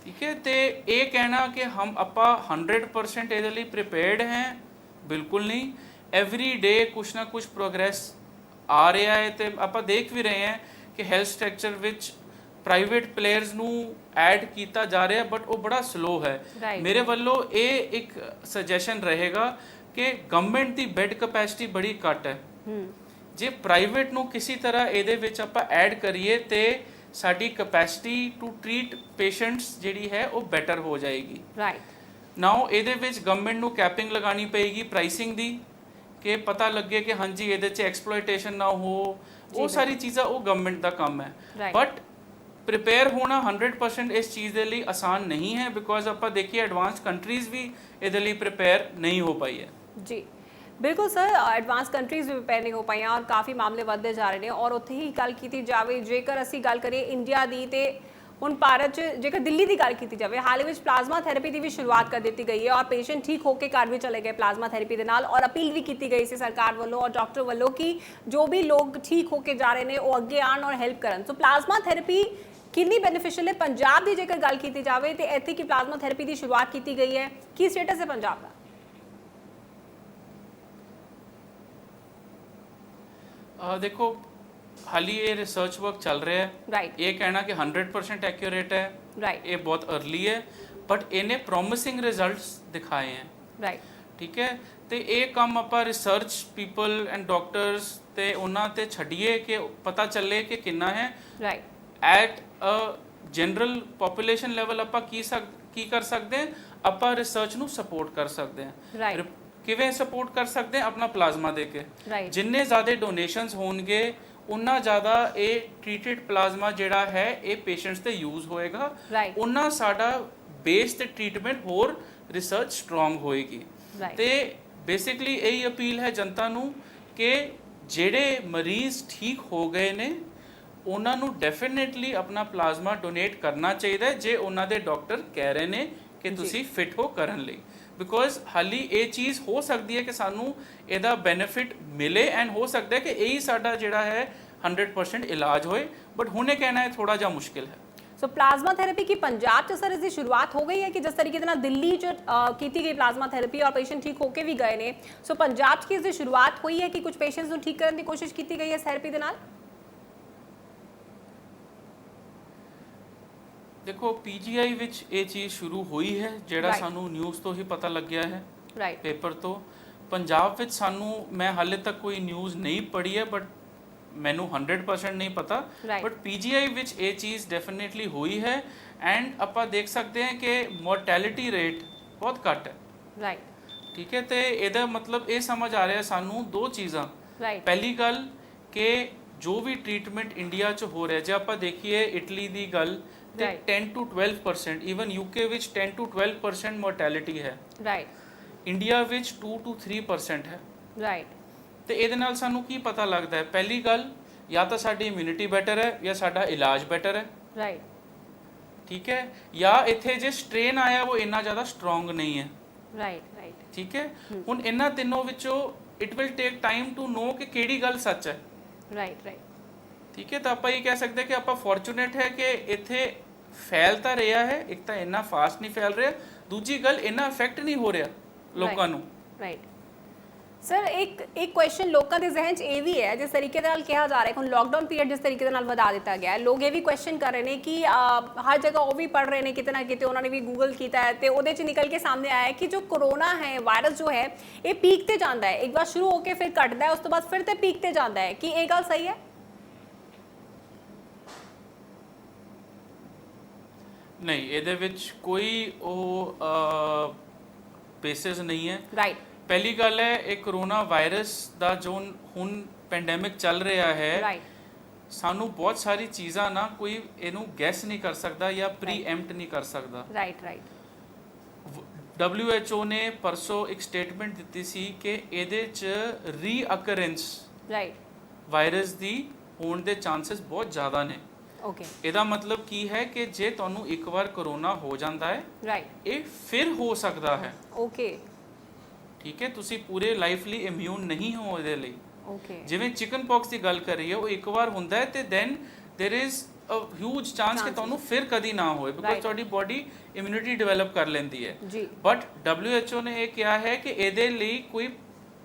ਠੀਕ ਹੈ, ਤੇ ਇਹ ਕਹਿਣਾ ਕਿ ਆਪਾਂ 100% ਇਹਦੇ ਲਈ ਪ੍ਰੀਪੇਅਰਡ ਹੈ, ਬਿਲਕੁਲ ਨਹੀਂ। ਐਵਰੀ ਡੇ ਕੁਛ ਨਾ ਕੁਛ ਪ੍ਰੋਗਰੈਸ ਆ ਰਿਹਾ ਹੈ ਤੇ ਆਪਾਂ ਦੇਖ ਵੀ ਰਹੇ ਹਾਂ ਕਿ ਹੈਲਥ ਸਟਰਕਚਰ ਵਿੱਚ ਪ੍ਰਾਈਵੇਟ ਪਲੇਅਰਸ ਨੂੰ ਐਡ ਕੀਤਾ ਜਾ ਰਿਹਾ, ਬਟ ਉਹ ਬੜਾ ਸਲੋ ਹੈ। ਮੇਰੇ ਵੱਲੋਂ ਇਹ ਇੱਕ ਸੁਜੈਸ਼ਨ ਰਹੇਗਾ ਕਿ ਗਵਰਨਮੈਂਟ ਦੀ ਬੈੱਡ ਕੈਪੈਸਿਟੀ ਬੜੀ ਘੱਟ ਹੈ, ਜੇ ਪ੍ਰਾਈਵੇਟ ਨੂੰ ਕਿਸੇ ਤਰ੍ਹਾਂ ਇਹਦੇ ਵਿੱਚ ਆਪਾਂ ਐਡ ਕਰੀਏ ਤੇ ਸਾਡੀ ਕੈਪੈਸਿਟੀ ਟੂ ਟ੍ਰੀਟ ਪੇਸ਼ੈਂਟਸ ਜਿਹੜੀ ਹੈ ਉਹ ਬੈਟਰ ਹੋ ਜਾਏਗੀ। ਨਾਓ ਇਹਦੇ ਵਿੱਚ ਗਵਰਨਮੈਂਟ ਨੂੰ ਕੈਪਿੰਗ ਲਗਾਉਣੀ ਪਏਗੀ ਪ੍ਰਾਈਸਿੰਗ ਦੀ, ਕਿ ਪਤਾ ਲੱਗੇ ਕਿ ਹਾਂਜੀ ਇਹਦੇ 'ਚ ਐਕਸਪਲੋਇਟੇਸ਼ਨ ਨਾ ਹੋ, ਉਹ ਸਾਰੀ ਚੀਜ਼ਾਂ ਉਹ ਗਵਰਨਮੈਂਟ ਦਾ ਕੰਮ ਹੈ। ਬਟ ਪ੍ਰਿਪੇਅਰ ਹੋਣਾ 100% ਇਸ ਚੀਜ਼ ਦੇ ਲਈ ਆਸਾਨ ਨਹੀਂ ਹੈ, ਬਿਕੋਜ਼ ਆਪਾਂ ਦੇਖੀਏ ਐਡਵਾਂਸ ਕੰਟਰੀਜ਼ ਵੀ ਇਹਦੇ ਲਈ ਪ੍ਰਿਪੇਅਰ ਨਹੀਂ ਹੋ ਪਾਈ ਹੈ ਜੀ। ਬਿਲਕੁਲ ਸਰ, ਐਡਵਾਂਸ ਕੰਟਰੀਜ਼ ਵੀ ਪ੍ਰਿਪੇਅਰ ਨਹੀਂ ਹੋ ਪਾਈਆਂ ਔਰ ਕਾਫੀ ਮਾਮਲੇ ਵੱਧਦੇ ਜਾ ਰਹੇ ਨੇ। ਔਰ ਉੱਥੇ ਹੀ ਗੱਲ ਕੀਤੀ ਜਾਵੇ, ਜੇਕਰ ਅਸੀਂ ਗੱਲ ਕਰੀਏ ਇੰਡੀਆ ਦੀ, ਤੇ ਹੁਣ ਭਾਰਤ 'ਚ ਜੇਕਰ ਦਿੱਲੀ ਦੀ ਗੱਲ ਕੀਤੀ ਜਾਵੇ, ਹਾਲ ਹੀ ਵਿੱਚ ਪਲਾਜ਼ਮਾ ਥੈਰੇਪੀ ਦੀ ਵੀ ਸ਼ੁਰੂਆਤ ਕਰ ਦਿੱਤੀ ਗਈ ਹੈ ਔਰ ਪੇਸ਼ੈਂਟ ਠੀਕ ਹੋ ਕੇ ਘਰ ਵੀ ਚਲੇ ਗਏ ਪਲਾਜ਼ਮਾ ਥੈਰੇਪੀ ਦੇ ਨਾਲ। ਔਰ ਅਪੀਲ ਵੀ ਕੀਤੀ ਗਈ ਸੀ ਸਰਕਾਰ ਵੱਲੋਂ ਔਰ ਡਾਕਟਰ ਵੱਲੋਂ ਕਿ ਜੋ ਵੀ ਲੋਕ ਠੀਕ ਹੋ ਕੇ ਜਾ ਰਹੇ ਨੇ ਉਹ ਅੱਗੇ ਆਉਣ ਔਰ ਹੈਲਪ ਕਰਨ। ਸੋ ਪਲਾਜ਼ਮਾ ਥੈਰੇਪੀ ਕਿੰਨੀ ਬੈਨੀਫੀਸ਼ੀਅਲ ਹੈ? ਪੰਜਾਬ ਦੀ ਜੇਕਰ ਗੱਲ ਕੀਤੀ ਜਾਵੇ ਤੇ ਇੱਥੇ ਕੀ ਪਲਾਜ਼ਮਾ ਥੈਰੇਪੀ ਦੀ ਸ਼ੁਰੂਆਤ ਕੀਤੀ ਗਈ ਹੈ, ਕੀ ਸਟੇਟਸ ਹੈ ਪੰਜਾਬ ਦਾ? देखो हाली ये रिसर्च वर्क चल रहा है, ये कहना कि 100% एक्यूरेट है, ये बहुत अर्ली है, बट इन्हें प्रॉमिसिंग रिजल्ट्स दिखाए हैं। ठीक है, तो ये काम ਆਪਾਂ रिसर्च पीपल एंड डॉक्टर्स ਤੇ ਉਹਨਾਂ ਤੇ ਛੱਡੀਏ ਕਿ ਪਤਾ ਚੱਲੇ ਕਿ ਕਿੰਨਾ ਹੈ। At a general population level ਆਪਾਂ ਕੀ ਕਰ ਸਕਦੇ ਹਾਂ, ਆਪਾਂ ਰਿਸਰਚ ਨੂੰ ਸਪੋਰਟ ਕਰ ਸਕਦੇ ਹਾਂ। ਕਿਵੇਂ ਸਪੋਰਟ ਕਰ ਸਕਦੇ ਹਾਂ? ਆਪਣਾ ਪਲਾਜ਼ਮਾ ਦੇ ਕੇ। ਜਿੰਨੇ ਜ਼ਿਆਦਾ ਡੋਨੇਸ਼ਨਸ ਹੋਣਗੇ ਉਨਾ ਜ਼ਿਆਦਾ ਇਹ ਟ੍ਰੀਟਡ ਪਲਾਜ਼ਮਾ ਜਿਹੜਾ ਹੈ ਇਹ ਪੇਸ਼ੈਂਟਸ ਤੇ ਯੂਜ਼ ਹੋਏਗਾ, ਉਨਾ ਸਾਡਾ ਬੇਸ ਤੇ ਟ੍ਰੀਟਮੈਂਟ ਹੋਰ ਰਿਸਰਚ ਸਟਰੋਂਗ ਹੋਏਗੀ। ਤੇ ਬੇਸਿਕਲੀ ਇਹੀ ਅਪੀਲ ਹੈ ਜਨਤਾ ਨੂੰ ਕਿ ਜਿਹੜੇ ਮਰੀਜ਼ ਠੀਕ ਹੋ ਗਏ ਨੇ ਉਹਨਾਂ ਨੂੰ ਡੈਫੀਨੇਟਲੀ ਆਪਣਾ ਪਲਾਜ਼ਮਾ ਡੋਨੇਟ ਕਰਨਾ ਚਾਹੀਦਾ ਹੈ, ਜੇ ਉਹਨਾਂ ਦੇ ਡਾਕਟਰ ਕਹਿ ਰਹੇ ਨੇ ਕਿ ਤੁਸੀਂ ਫਿਟ ਹੋ ਕਰਨ ਲਈ। ਬਿਕੋਜ਼ ਹਾਲੀ ਇਹ ਚੀਜ਼ ਹੋ ਸਕਦੀ ਹੈ ਕਿ ਸਾਨੂੰ ਇਹਦਾ ਬੈਨੀਫਿਟ ਮਿਲੇ ਐਂਡ ਹੋ ਸਕਦਾ ਹੈ ਕਿ ਇਹੀ ਸਾਡਾ ਜਿਹੜਾ ਹੈ 100% ਇਲਾਜ ਹੋਏ, ਬਟ ਹੁਣੇ ਕਹਿਣਾ ਇਹ ਥੋੜਾ ਜਿਹਾ ਮੁਸ਼ਕਿਲ ਹੈ। ਸੋ ਪਲਾਜ਼ਮਾ ਥੈਰੇਪੀ ਕੀ ਪੰਜਾਬ 'ਚ ਸਰ ਇਸ ਦੀ ਸ਼ੁਰੂਆਤ ਹੋ ਗਈ ਹੈ ਕਿ ਜਿਸ ਤਰੀਕੇ ਦੇ ਨਾਲ ਦਿੱਲੀ 'ਚ ਕੀਤੀ ਗਈ ਪਲਾਜ਼ਮਾ ਥੈਰੇਪੀ ਔਰ ਪੇਸ਼ੈਂਟ ਠੀਕ ਹੋ ਕੇ ਵੀ ਗਏ ਨੇ, ਸੋ ਪੰਜਾਬ 'ਚ ਕੀ ਇਸ ਦੀ ਸ਼ੁਰੂਆਤ ਹੋਈ ਹੈ ਕਿ ਕੁਝ ਪੇਸ਼ੈਂਟਸ ਨੂੰ ਠੀਕ ਕਰਨ ਦੀ ਕੋਸ਼ਿਸ਼ ਕੀਤੀ ਗਈ ਹੈ ਥੈਰੇਪੀ ਦੇ ਨਾਲ? ਦੇਖੋ ਪੀਜੀਆਈ ਵਿੱਚ ਇਹ ਚੀਜ਼ ਸ਼ੁਰੂ ਹੋਈ ਹੈ, ਜਿਹੜਾ ਸਾਨੂੰ ਨਿਊਜ਼ ਤੋਂ ਹੀ ਪਤਾ ਲੱਗਿਆ ਹੈ, ਪੇਪਰ ਤੋਂ। ਪੰਜਾਬ ਵਿੱਚ ਸਾਨੂੰ ਮੈਂ ਹਾਲੇ ਤੱਕ ਕੋਈ ਨਿਊਜ਼ ਨਹੀਂ ਪੜ੍ਹੀ ਹੈ, ਬਟ ਮੈਨੂੰ 100% ਨਹੀਂ ਪਤਾ, ਬਟ ਪੀਜੀਆਈ ਵਿੱਚ ਇਹ ਚੀਜ਼ ਡੈਫੀਨੇਟਲੀ ਹੋਈ ਹੈ। ਐਂਡ ਆਪਾਂ ਦੇਖ ਸਕਦੇ ਹਾਂ ਕਿ ਮੋਰਟੈਲਿਟੀ ਰੇਟ ਬਹੁਤ ਘੱਟ ਹੈ। ਠੀਕ ਹੈ, ਤੇ ਇਹਦਾ ਮਤਲਬ ਇਹ ਸਮਝ ਆ ਰਿਹਾ ਸਾਨੂੰ ਦੋ ਚੀਜ਼ਾਂ। ਪਹਿਲੀ ਗੱਲ ਕਿ ਜੋ ਵੀ ਟ੍ਰੀਟਮੈਂਟ ਇੰਡੀਆ 'ਚ ਹੋ ਰਿਹਾ, ਜੇ ਆਪਾਂ ਦੇਖੀਏ ਇਟਲੀ ਦੀ ਗੱਲ ਤੇ 10 to 12%, ਈਵਨ ਯੂਕੇ ਵਿੱਚ 10 to 12% ਮੋਰਟੈਲਿਟੀ ਹੈ। ਇੰਡੀਆ ਵਿੱਚ 2 to 3% ਹੈ। ਤੇ ਇਹਦੇ ਨਾਲ ਸਾਨੂੰ ਕੀ ਪਤਾ ਲੱਗਦਾ ਹੈ? ਪਹਿਲੀ ਗੱਲ, ਜਾਂ ਤਾਂ ਸਾਡੀ ਇਮਿਊਨਿਟੀ ਬੈਟਰ ਹੈ ਜਾਂ ਸਾਡਾ ਇਲਾਜ ਬੈਟਰ ਹੈ। ਠੀਕ ਹੈ, ਜਾਂ ਇੱਥੇ ਜੇ ਸਟ੍ਰੇਨ ਆਇਆ ਉਹ ਇੰਨਾ ਜ਼ਿਆਦਾ ਸਟਰੋਂਗ ਨਹੀਂ ਹੈ। ਰਾਈਟ ਠੀਕ ਹੈ। ਹੁਣ ਇਹਨਾਂ ਤਿੰਨੋਂ ਵਿੱਚੋਂ it will take time to know ਕਿ ਕਿਹੜੀ ਗੱਲ ਸੱਚ ਹੈ। ਰਾਈਟ ਠੀਕ ਹੈ, ਤਾਂ ਆਪਾਂ ਇਹ ਕਹਿ ਸਕਦੇ ਕਿ ਆਪਾਂ ਫੋਰਚੂਨੇਟ ਹੈ ਕਿ ਇੱਥੇ ਫੈਲ ਤਾਂ ਰਿਹਾ ਹੈ, ਇੱਕ ਤਾਂ ਇੰਨਾ ਫਾਸਟ ਨਹੀਂ ਫੈਲ ਰਿਹਾ, ਦੂਜੀ ਗੱਲ ਇੰਨਾ ਇਫੈਕਟ ਨਹੀਂ ਹੋ ਰਿਹਾ ਲੋਕਾਂ ਨੂੰ। ਰਾਈਟ ਸਰ, ਇੱਕ ਕੁਐਸਚਨ ਲੋਕਾਂ ਦੇ ਜ਼ਿਹਨ 'ਚ ਇਹ ਵੀ ਹੈ, ਜਿਸ ਤਰੀਕੇ ਦੇ ਨਾਲ ਕਿਹਾ ਜਾ ਰਿਹਾ ਹੁਣ ਲੋਕਡਾਊਨ ਪੀਰੀਅਡ ਜਿਸ ਤਰੀਕੇ ਦੇ ਨਾਲ ਵਧਾ ਦਿੱਤਾ ਗਿਆ ਹੈ, ਲੋਕ ਇਹ ਵੀ ਕੁਐਸਚਨ ਕਰ ਰਹੇ ਨੇ ਕਿ ਹਰ ਜਗ੍ਹਾ ਉਹ ਵੀ ਪੜ੍ਹ ਰਹੇ ਨੇ, ਕਿਤੇ ਨਾ ਕਿਤੇ ਉਹਨਾਂ ਨੇ ਵੀ ਗੂਗਲ ਕੀਤਾ ਹੈ ਤੇ ਉਹਦੇ 'ਚ ਨਿਕਲ ਕੇ ਸਾਹਮਣੇ ਆਇਆ ਹੈ ਕਿ ਜੋ ਕੋਰੋਨਾ ਹੈ ਵਾਇਰਸ ਜੋ ਹੈ ਇਹ ਪੀਕ ਤੇ ਜਾਂਦਾ ਹੈ, ਇੱਕ ਵਾਰ ਸ਼ੁਰੂ ਹੋ ਕੇ ਫਿਰ ਘਟਦਾ ਹੈ, ਉਸ ਤੋਂ ਬਾਅਦ ਫਿਰ ਤੇ ਪੀਕ ਤੇ ਜਾਂਦਾ ਹੈ। ਕੀ ਇਹ ਗੱਲ ਸਹੀ ਹੈ? ਨਹੀਂ, ਇਹਦੇ ਵਿੱਚ ਕੋਈ ਉਹ ਬੇਸਿਸ ਨਹੀਂ ਹੈ। ਰਾਈਟ, ਪਹਿਲੀ ਗੱਲ ਹੈ ਇਹ ਕਰੋਨਾ ਵਾਇਰਸ ਦਾ ਜੋ ਹੁਣ ਪੈਂਡੈਮਿਕ ਚੱਲ ਰਿਹਾ ਹੈ, ਸਾਨੂੰ ਬਹੁਤ ਸਾਰੀ ਚੀਜ਼ਾਂ ਨਾ ਕੋਈ ਇਹਨੂੰ ਗੈਸ ਨਹੀਂ ਕਰ ਸਕਦਾ ਜਾਂ ਪ੍ਰੀਐਮਪਟ ਨਹੀਂ ਕਰ ਸਕਦਾ। ਰਾਈਟ WHO ਨੇ ਪਰਸੋਂ ਇੱਕ ਸਟੇਟਮੈਂਟ ਦਿੱਤੀ ਸੀ ਕਿ ਇਹਦੇ 'ਚ ਰੀਅਕਰੈਂਸ ਵਾਇਰਸ ਦੀ ਹੋਣ ਦੇ ਚਾਂਸਸ ਬਹੁਤ ਜ਼ਿਆਦਾ ਨੇ। ਓਕੇ, ਇਹਦਾ ਮਤਲਬ ਕੀ ਹੈ ਕਿ ਜੇ ਤੁਹਾਨੂੰ ਇੱਕ ਵਾਰ ਕਰੋਨਾ ਹੋ ਜਾਂਦਾ ਹੈ, ਇਹ ਫਿਰ ਹੋ ਸਕਦਾ ਹੈ। ਓਕੇ, ਠੀਕ ਹੈ, ਤੁਸੀਂ ਪੂਰੇ ਲਾਈਫ ਲਈ ਇਮਿਊਨ ਨਹੀਂ ਹੋ ਇਹਦੇ ਲਈ। ਓਕੇ, ਜਿਵੇਂ ਚਿਕਨ ਪੌਕਸ ਦੀ ਗੱਲ ਕਰੀਏ, ਉਹ ਇੱਕ ਵਾਰ ਹੁੰਦਾ ਹੈ ਤੇ then there is a huge chance ਕਿ ਤੁਹਾਨੂੰ ਫਿਰ ਕਦੀ ਨਾ ਹੋਏ, ਬਿਕੋਜ਼ ਤੁਹਾਡੀ ਬਾਡੀ ਇਮਿਊਨਿਟੀ ਡਿਵੈਲਪ ਕਰ ਲੈਂਦੀ ਹੈ ਜੀ। ਬਟ WHO ਨੇ ਇਹ ਕਿਹਾ ਹੈ ਕਿ ਇਹਦੇ ਲਈ ਕੋਈ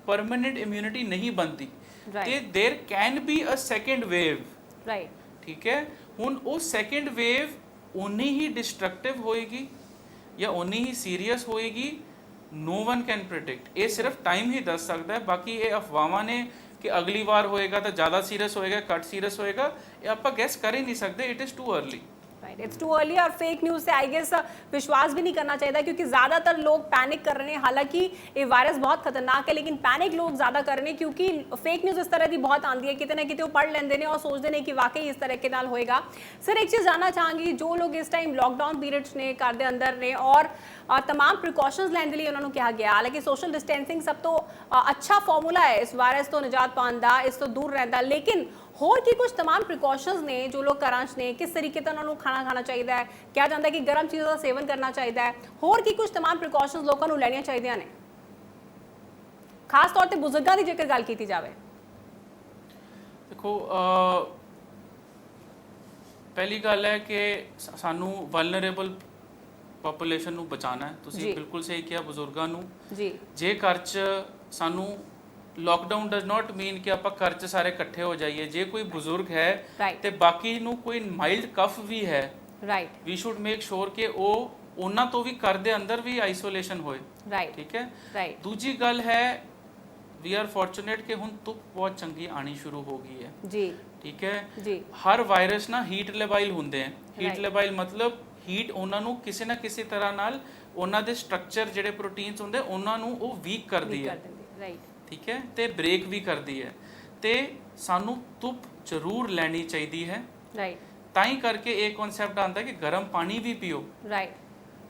ਪਰਮਨੈਂਟ ਇਮਿਊਨਿਟੀ ਨਹੀਂ ਬਣਦੀ ਤੇ there can be a second wave. Right, ਠੀਕ ਹੈ, ਹੁਣ ਉਹ ਸੈਕੰਡ ਵੇਵ ਉਨੀ ਹੀ ਡਿਸਟਰਕਟਿਵ ਹੋਏਗੀ ਜਾਂ ਉਨੀ ਹੀ ਸੀਰੀਅਸ ਹੋਏਗੀ, नो वन कैन प्रिडिक्ट। ये सिर्फ टाइम ही दस सकता है, बाकी ये अफवाह ने कि अगली बार होएगा तो ज़्यादा सीरियस होएगा, कट सीरियस होएगा, ये आप गैस कर ही नहीं सकते। It is too early. Right, it's too early. और फेक न्यूज़ से आई गेस विश्वास भी नहीं करना चाहिए, क्योंकि ज़्यादातर लोग पैनिक कर रहे हैं। हालांकि ये वायरस बहुत खतरनाक है, लेकिन पैनिक लोग ज़्यादा कर रहे हैं क्योंकि फेक न्यूज़ इस तरह की बहुत आती है, कितने ना कितने वो पढ़ लेंगे और सोचते हैं कि वाकई इस तरह के नाल होएगा। सर, एक चीज़ जानना चाहूँगी, जो लोग इस टाइम लॉकडाउन पीरियड्स ने घर के अंदर ने और तमाम प्रिकॉशनस लैन के लिए उन्होंने कहा गया, हालांकि सोशल डिस्टेंसिंग सब तो अच्छा फॉर्मूला है इस वायरस तो निजात पाने का, इस तो दूर रहता, लेकिन होर की कुछ तमाम प्रिकॉशनस ने जो लोग करांच ने, किस तरीके से उन्होंने खाना खाना चाहिए, क्या जानता है कि गर्म चीज़ों का सेवन करना चाहिए, होर की कुछ तमाम प्रिकॉशनस लोगों को लेनियां चाहिए ने, खास तौर पर बुजुर्गों की जेकर गल की जाए? देखो, पहली गल है कि सानू वल्नरेबल ਪੋਪੂਲੇਸ਼ਨ ਨੂੰ ਬਚਾਉਣਾ ਹੈ। ਤੁਸੀਂ ਬਿਲਕੁਲ ਸਹੀ ਕਿਹਾ, ਬਜ਼ੁਰਗਾਂ ਨੂੰ ਜੀ। ਜੇ ਘਰ 'ਚ ਸਾਨੂੰ ਲੋਕਡਾਊਨ ਡਸ ਨਾਟ ਮੀਨ ਕਿ ਆਪਾਂ ਘਰ 'ਚ ਸਾਰੇ ਇਕੱਠੇ ਹੋ ਜਾਈਏ। ਜੇ ਕੋਈ ਬਜ਼ੁਰਗ ਹੈ ਤੇ ਬਾਕੀ ਨੂੰ ਕੋਈ ਮਾਈਲਡ ਕਫ ਵੀ ਹੈ, right, we should make sure ਕਿ ਉਹ ਉਹਨਾਂ ਤੋਂ ਵੀ ਘਰ ਦੇ ਅੰਦਰ ਵੀ ਆਈਸੋਲੇਸ਼ਨ ਹੋਏ। ਰਾਈਟ, ਠੀਕ ਹੈ। ਰਾਈਟ, ਦੂਜੀ ਗੱਲ ਹੈ ਵੀ ਆਰ ਫੋਰਚੂਨੇਟ ਕਿ ਹੁਣ ਧੁੱਪ ਬਹੁਤ ਚੰਗੀ ਆਣੀ ਸ਼ੁਰੂ ਹੋ ਗਈ ਹੈ ਜੀ। ਠੀਕ ਹੈ ਜੀ। ਹਰ ਵਾਇਰਸ ਨਾ ਹੀਟ ਲੈਬਾਈਲ ਹੁੰਦੇ ਹੈ। ਹੀਟ ਲੈਬਾਈਲ ਮਤਲਬ ਹੀਟ ਉਹਨਾਂ ਨੂੰ ਕਿਸੇ ਨਾ ਕਿਸੇ ਤਰ੍ਹਾਂ ਨਾਲ ਉਹਨਾਂ ਦੇ ਸਟਰਕਚਰ ਜਿਹੜੇ ਪ੍ਰੋਟੀਨਸ ਹੁੰਦੇ ਉਹਨਾਂ ਨੂੰ ਉਹ ਵੀਕ ਕਰਦੀ ਹੈ। ਰਾਈਟ, ਠੀਕ ਹੈ, ਤੇ ਬ੍ਰੇਕ ਵੀ ਕਰਦੀ ਹੈ ਤੇ ਸਾਨੂੰ ਧੁੱਪ ਜ਼ਰੂਰ ਲੈਣੀ ਚਾਹੀਦੀ ਹੈ। ਰਾਈਟ, ਤਾਂ ਹੀ ਕਰਕੇ ਇਹ ਕਨਸੈਪਟ ਆਉਂਦਾ ਕਿ ਗਰਮ ਪਾਣੀ ਵੀ ਪੀਓ। ਰਾਈਟ,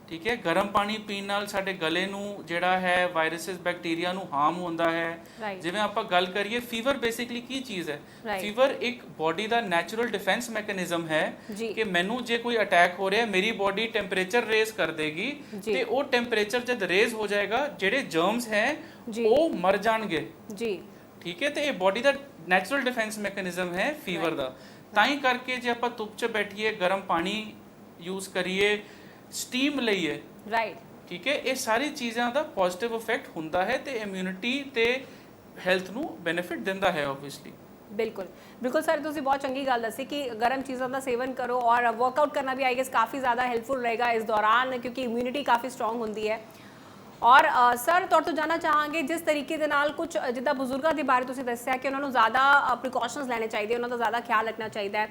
ਠੀਕ ਹੈ, ਗਰਮ ਪਾਣੀ ਪੀਣ ਨਾਲ ਸਾਡੇ ਗਲੇ ਨੂੰ ਜਿਹੜਾ ਹੈ ਵਾਇਰਸਿਸ ਬੈਕਟੀਰੀਆ ਨੂੰ ਹਾਰਮ ਹੁੰਦਾ ਹੈ। ਜਿਵੇਂ ਆਪਾਂ ਗੱਲ ਕਰੀਏ, ਫੀਵਰ ਬੇਸਿਕਲੀ ਕੀ ਚੀਜ਼ ਹੈ? ਫੀਵਰ ਇੱਕ ਬਾਡੀ ਦਾ ਨੈਚੁਰਲ ਡਿਫੈਂਸ ਮੈਕੈਨਿਜ਼ਮ ਹੈ ਕਿ ਮੈਨੂੰ ਜੇ ਕੋਈ ਅਟੈਕ ਹੋ ਰਿਹਾ, ਮੇਰੀ ਬਾਡੀ ਟੈਂਪਰੇਚਰ ਰੇਜ਼ ਕਰ ਦੇਗੀ ਤੇ ਉਹ ਟੈਂਪਰੇਚਰ ਜਦ ਰੇਜ਼ ਹੋ ਜਾਏਗਾ, ਜਿਹੜੇ ਜਰਮਸ ਹੈ ਉਹ ਮਰ ਜਾਣਗੇ ਜੀ। ਠੀਕ ਹੈ, ਤੇ ਇਹ ਬਾਡੀ ਦਾ ਨੈਚੁਰਲ ਡਿਫੈਂਸ ਮੈਕੈਨਿਜ਼ਮ ਹੈ ਫੀਵਰ ਦਾ। ਤਾਂ ਹੀ ਕਰਕੇ ਜੇ ਆਪਾਂ ਧੁੱਪ 'ਚ ਬੈਠੀਏ, ਗਰਮ ਪਾਣੀ ਯੂਜ਼ ਕਰੀਏ, ਸਟੀਮ ਲਈਏ, ਰਾਈਟ, ਠੀਕ ਹੈ, ਇਹ ਸਾਰੀ ਚੀਜ਼ਾਂ ਦਾ ਪੋਜ਼ਿਟਿਵ ਇਫੈਕਟ ਹੁੰਦਾ ਹੈ ਤੇ ਇਮਿਊਨਿਟੀ ਤੇ ਹੈਲਥ ਨੂੰ ਬੈਨੀਫਿਟ ਦਿੰਦਾ ਹੈ ਆਬਵੀਅਸਲੀ। ਬਿਲकुल बिल्कुल सर, तुसी बहुत चंगी गल दसी कि गर्म चीज़ों का सेवन करो और वर्कआउट करना भी आई गेस काफ़ी ज़्यादा हेल्पफुल रहेगा इस दौरान, क्योंकि इम्यूनिटी काफ़ी स्ट्रॉन्ग होती है। और सर तुहाडे तो जानना चाहांगे, जिस तरीके दे नाल कुछ जिद्दां बजुर्गों के बारे तुसीं दस्सिया कि उन्होंने ज़्यादा प्रिकॉशनस लैने चाहिए, उन्होंने ज़्यादा ख्याल रखना चाहिए।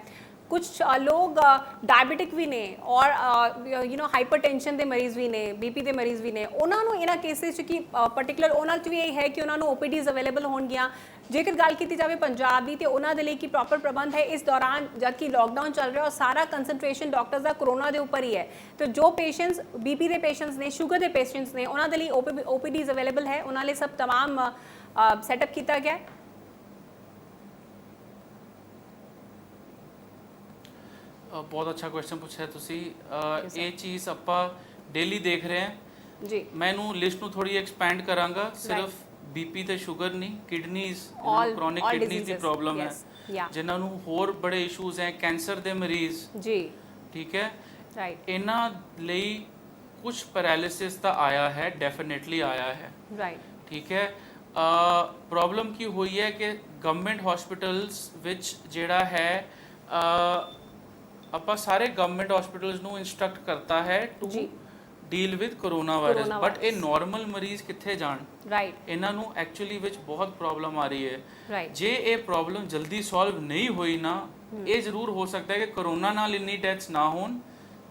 कुछ लोग डायबिटिक भी ने और हाइपरटेंशन के मरीज़ भी ने, बीपी के मरीज़ भी ने, उन्होंने इन्हां केसेस की पर्टिकुलर उन्होंने भी यही है कि उन्होंने OPDs अवेलेबल होणगियां। जेकर गल की जाए पंजाब की, तो उन्होंने लिए की प्रॉपर प्रबंध है इस दौरान जबकि लॉकडाउन चल रहा है और सारा कंसनट्रेशन डॉक्टर्स का कोरोना के उपर ही है। तो जो पेशेंट्स बीपी के पेशेंट्स ने, शुगर के पेशेंट्स ने, उन्होंने लिए OPDs अवेलेबल है, उन्होंने सब तमाम सैटअप किया गया। बहुत अच्छा क्वेश्चन पूछा है तुसी। ये चीज़ ਆਪਾਂ डेली देख रहे हैं। ਜੀ ਮੈਂ ਇਹਨੂੰ ਲਿਸਟ ਨੂੰ ਥੋੜੀ ਐਕਸਪੈਂਡ ਕਰਾਂਗਾ ਸਿਰਫ ਬੀਪੀ ਤੇ ਸ਼ੂਗਰ ਨਹੀਂ, ਕਿਡਨੀਜ਼, ਕ੍ਰੋਨਿਕ ਕਿਡਨੀਜ਼ ਦੀ ਪ੍ਰੋਬਲਮ ਹੈ, ਜਿਨ੍ਹਾਂ ਨੂੰ ਹੋਰ ਬੜੇ ਇਸ਼ੂਜ਼ ਹੈ, ਕੈਂਸਰ ਦੇ ਮਰੀਜ਼ ਜੀ, ਠੀਕ ਹੈ, ਰਾਈਟ, ਇਹਨਾਂ ਲਈ ਕੁਝ ਪੈਰਾਲਿਸਿਸ ਤਾਂ ਆਇਆ ਹੈ, ਡੈਫੀਨਿਟਲੀ ਆਇਆ ਹੈ, ਰਾਈਟ, ਠੀਕ ਹੈ। ਪ੍ਰੋਬਲਮ ਕੀ ਹੋਈ ਹੈ ਕਿ ਗਵਰਨਮੈਂਟ ਹਸਪੀਟਲਸ ਵਿੱਚ ਜਿਹੜਾ ਹੈ ਆਪਾਂ ਸਾਰੇ ਗਵਰਨਮੈਂਟ ਹਸਪੀਟਲਸ ਨੂੰ ਇਨਸਟਰਕਟ ਕਰਤਾ ਹੈ to deal with corona virus, but ਇਹ ਨਾਰਮਲ ਮਰੀਜ਼ ਕਿੱਥੇ ਜਾਣ, ਰਾਈਟ, ਇਹਨਾਂ ਨੂੰ ਐਕਚੁਅਲੀ ਵਿੱਚ ਬਹੁਤ ਪ੍ਰੋਬਲਮ ਆ ਰਹੀ ਹੈ, ਰਾਈਟ। ਜੇ ਇਹ ਪ੍ਰੋਬਲਮ ਜਲਦੀ ਸੋਲਵ ਨਹੀਂ ਹੋਈ ਨਾ, ਇਹ ਜ਼ਰੂਰ ਹੋ ਸਕਦਾ ਹੈ ਕਿ ਕਰੋਨਾ ਨਾਲ ਇੰਨੀ ਡੈਥਸ ਨਾ ਹੋਣ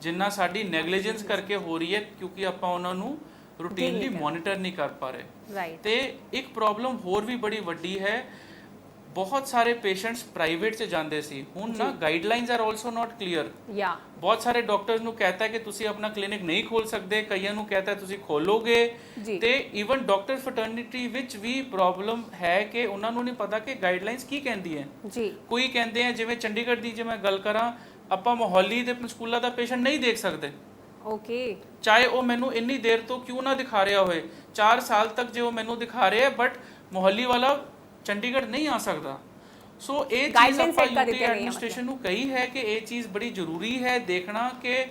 ਜਿੰਨਾ ਸਾਡੀ ਨੈਗਲੀਜੈਂਸ ਕਰਕੇ ਹੋ ਰਹੀ ਹੈ, ਕਿਉਂਕਿ ਆਪਾਂ ਉਹਨਾਂ ਨੂੰ ਰੂਟੀਨਲੀ ਮੋਨੀਟਰ ਨਹੀਂ ਕਰ ਪਾ ਰਹੇ, ਰਾਈਟ। ਤੇ ਇੱਕ ਪ੍ਰੋਬਲਮ ਹੋਰ ਵੀ ਬੜੀ ਵੱਡੀ ਹੈ, ਬਹੁਤ ਸਾਰੇ ਪੇਸ਼ੈਂਟਸ ਪ੍ਰਾਈਵੇਟ 'ਚ ਜਾਂਦੇ ਸੀ, ਹੁਣ ਨਾ guidelines are also not clear, ਬਹੁਤ ਸਾਰੇ ਡਾਕਟਰਸ ਨੂੰ ਕਹਤਾ ਹੈ ਕਿ ਤੁਸੀਂ ਆਪਣਾ ਕਲੀਨਿਕ ਨਹੀਂ ਖੋਲ ਸਕਦੇ, ਕਈਆਂ ਨੂੰ ਕਹਤਾ ਹੈ ਤੁਸੀਂ ਖੋਲੋਗੇ, ਤੇ ਈਵਨ ਡਾਕਟਰ ਫਰਟਰਨਿਟੀ ਵਿੱਚ ਵੀ ਪ੍ਰੋਬਲਮ ਹੈ ਕਿ ਉਹਨਾਂ ਨੂੰ ਨਹੀਂ ਪਤਾ ਕਿ ਗਾਈਡਲਾਈਨਸ ਕੀ ਕਹਿੰਦੀ ਹੈ ਜੀ। ਕੋਈ ਕਹਿੰਦੇ ਆ, ਜਿਵੇਂ ਚੰਡੀਗੜ੍ਹ ਦੀ ਜੇ ਮੈਂ ਗੱਲ ਕਰਾਂ, ਆਪਾਂ ਮੋਹਾਲੀ ਦੇ ਸਕੂਲਾਂ ਦਾ ਪੇਸ਼ੈਂਟ ਨਹੀਂ ਦੇਖ ਸਕਦੇ, ਓਕੇ, ਚਾਹੇ ਉਹ ਮੈਨੂੰ ਇੰਨੀ ਦੇਰ ਤੋਂ ਕਿਉਂ ਨਾ ਦਿਖਾ ਰਿਹਾ ਹੋਏ, 4 ਸਾਲ ਤੱਕ ਜੇ ਉਹ ਮੈਨੂੰ ਦਿਖਾ ਰਿਹਾ, ਬਟ ਮੋਹਾਲੀ ਵਾਲਾ ਚੰਡੀਗੜ੍ਹ ਨਹੀਂ ਆ ਸਕਦਾ। ਸੋ ਇਹ ਚੀਜ਼ ਆਪਾਂ ਯੂਟੀ ਐਡਮਿਨਿਸਟ੍ਰੇਸ਼ਨ ਨੂੰ ਕਹੀ ਹੈ ਕਿ ਇਹ ਚੀਜ਼ ਬੜੀ ਜ਼ਰੂਰੀ ਹੈ ਦੇਖਣਾ ਕਿ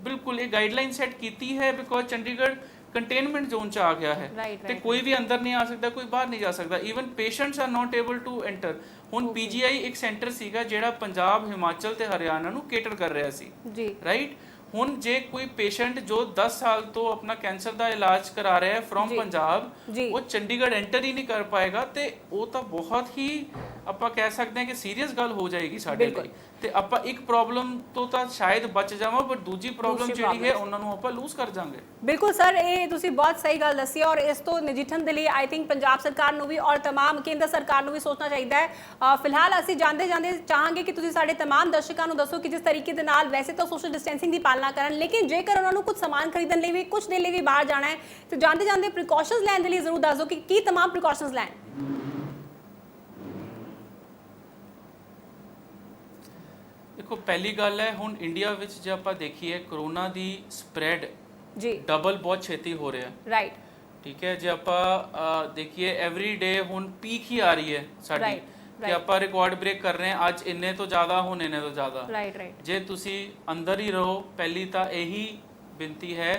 ਬਿਲਕੁਲ ਇਹ ਗਾਈਡਲਾਈਨ ਸੈੱਟ ਕੀਤੀ ਹੈ, ਬਿਕੋਜ਼ ਚੰਡੀਗੜ੍ਹ ਕੰਟੇਨਮੈਂਟ ਜ਼ੋਨ 'ਚ ਆ ਗਿਆ ਹੈ, ਤੇ ਕੋਈ ਵੀ ਅੰਦਰ ਨਹੀਂ ਆ ਸਕਦਾ, ਕੋਈ ਬਾਹਰ ਨਹੀਂ ਜਾ ਸਕਦਾ, even patients are not able to enter. ਹੁਣ ਪੀਜੀਆਈ ਇੱਕ ਸੈਂਟਰ ਸੀਗਾ ਜਿਹੜਾ ਪੰਜਾਬ, ਹਿਮਾਚਲ ਤੇ ਹਰਿਆਣਾ ਨੂੰ ਕੇਟਰ ਕਰ ਰਿਹਾ ਸੀ, ਰਾਈਟ। ਹੁਣ ਜੇ ਕੋਈ ਪੇਸ਼ੈਂਟ ਜੋ 10 ਸਾਲ ਤੋਂ ਆਪਣਾ ਕੈਂਸਰ ਦਾ ਇਲਾਜ ਕਰਾ ਰਿਹਾ ਹੈ ਫਰੋਮ ਪੰਜਾਬ, ਉਹ ਚੰਡੀਗੜ੍ਹ ਐਂਟਰ ਹੀ ਨਹੀਂ ਕਰ ਪਾਏਗਾ, ਤੇ ਉਹ ਤਾਂ ਬਹੁਤ ਹੀ ਆਪਾਂ ਕਹਿ ਸਕਦੇ ਹਾਂ ਕਿ ਸੀਰੀਅਸ ਗੱਲ ਹੋ ਜਾਏਗੀ ਸਾਡੇ ਲਈ, ਤੇ ਆਪਾਂ ਇੱਕ ਪ੍ਰੋਬਲਮ ਤੋਂ ਤਾਂ ਸ਼ਾਇਦ ਬਚ ਜਾਵਾਂ, ਪਰ ਦੂਜੀ ਪ੍ਰੋਬਲਮ ਜਿਹੜੀ ਹੈ ਉਹਨਾਂ ਨੂੰ ਆਪਾਂ ਲੂਜ਼ ਕਰ ਜਾਵਾਂਗੇ। ਬਿਲਕੁਲ ਸਰ, ਇਹ ਤੁਸੀਂ ਬਹੁਤ ਸਹੀ ਗੱਲ ਦੱਸੀ, ਔਰ ਇਸ ਤੋਂ ਨਜਿੱਠਣ ਦੇ ਲਈ ਆਈ ਥਿੰਕ ਪੰਜਾਬ ਸਰਕਾਰ ਨੂੰ ਵੀ ਔਰ तमाम ਕੇਂਦਰ ਸਰਕਾਰ ਨੂੰ ਵੀ ਸੋਚਣਾ ਚਾਹੀਦਾ ਹੈ। ਫਿਲਹਾਲ ਅਸੀਂ ਜਾਂਦੇ ਚਾਹਾਂਗੇ ਕਿ ਤੁਸੀਂ ਸਾਡੇ तमाम ਦਰਸ਼ਕਾਂ ਨੂੰ ਦੱਸੋ ਕਿ ਜਿਸ ਤਰੀਕੇ ਦੇ ਨਾਲ ਵੈਸੇ ਤਾਂ ਸੋਸ਼ਲ ਡਿਸਟੈਂਸਿੰਗ ਦੀ ਪਾਲਣਾ ਕਰਨ, ਲੇਕਿਨ ਜੇਕਰ ਉਹਨਾਂ ਨੂੰ ਕੁਝ ਸਮਾਨ ਖਰੀਦਣ ਲਈ ਵੀ, ਕੁਝ ਦੇ ਲਈ ਵੀ ਬਾਹਰ ਜਾਣਾ ਹੈ, ਤਾਂ ਜਾਂਦੇ ਪ੍ਰੀਕਾਸ਼ਨਸ ਲੈਣ ਦੇ ਲਈ ਜ਼ਰੂਰ ਦੱਸ ਦਿਓ ਕਿ ਕੀ तमाम ਪ੍ਰੀਕਾਸ਼ਨਸ ਲੈਣ। ਦੇਖੋ, ਪਹਿਲੀ ਗੱਲ ਹੈ, ਹੁਣ ਇੰਡੀਆ ਵਿੱਚ ਜੇ ਆਪਾਂ ਦੇਖੀਏ ਕਰੋਨਾ ਦੀ ਸਪਰੈਡ ਜੀ ਡਬਲ ਬਹੁਤ ਛੇਤੀ ਹੋ ਰਿਹਾ, ਰਾਈਟ, ਠੀਕ ਹੈ। ਜੇ ਆਪਾਂ ਦੇਖੀਏ ਐਵਰੀ ਡੇ ਹੁਣ ਪੀਕ ਹੀ ਆ ਰਹੀ ਹੈ ਸਾਡੀ, ਕਿ ਆਪਾਂ ਰਿਕਾਰਡ ਬ੍ਰੇਕ ਕਰ ਰਹੇ ਹਾਂ, ਅੱਜ ਇੰਨੇ ਤੋਂ ਜ਼ਿਆਦਾ, ਹੁਣ ਇੰਨੇ ਤੋਂ ਜ਼ਿਆਦਾ, ਰਾਈਟ। ਜੇ ਤੁਸੀਂ ਅੰਦਰ ਹੀ ਰਹੋ, ਪਹਿਲੀ ਤਾਂ ਇਹੀ ਬੇਨਤੀ ਹੈ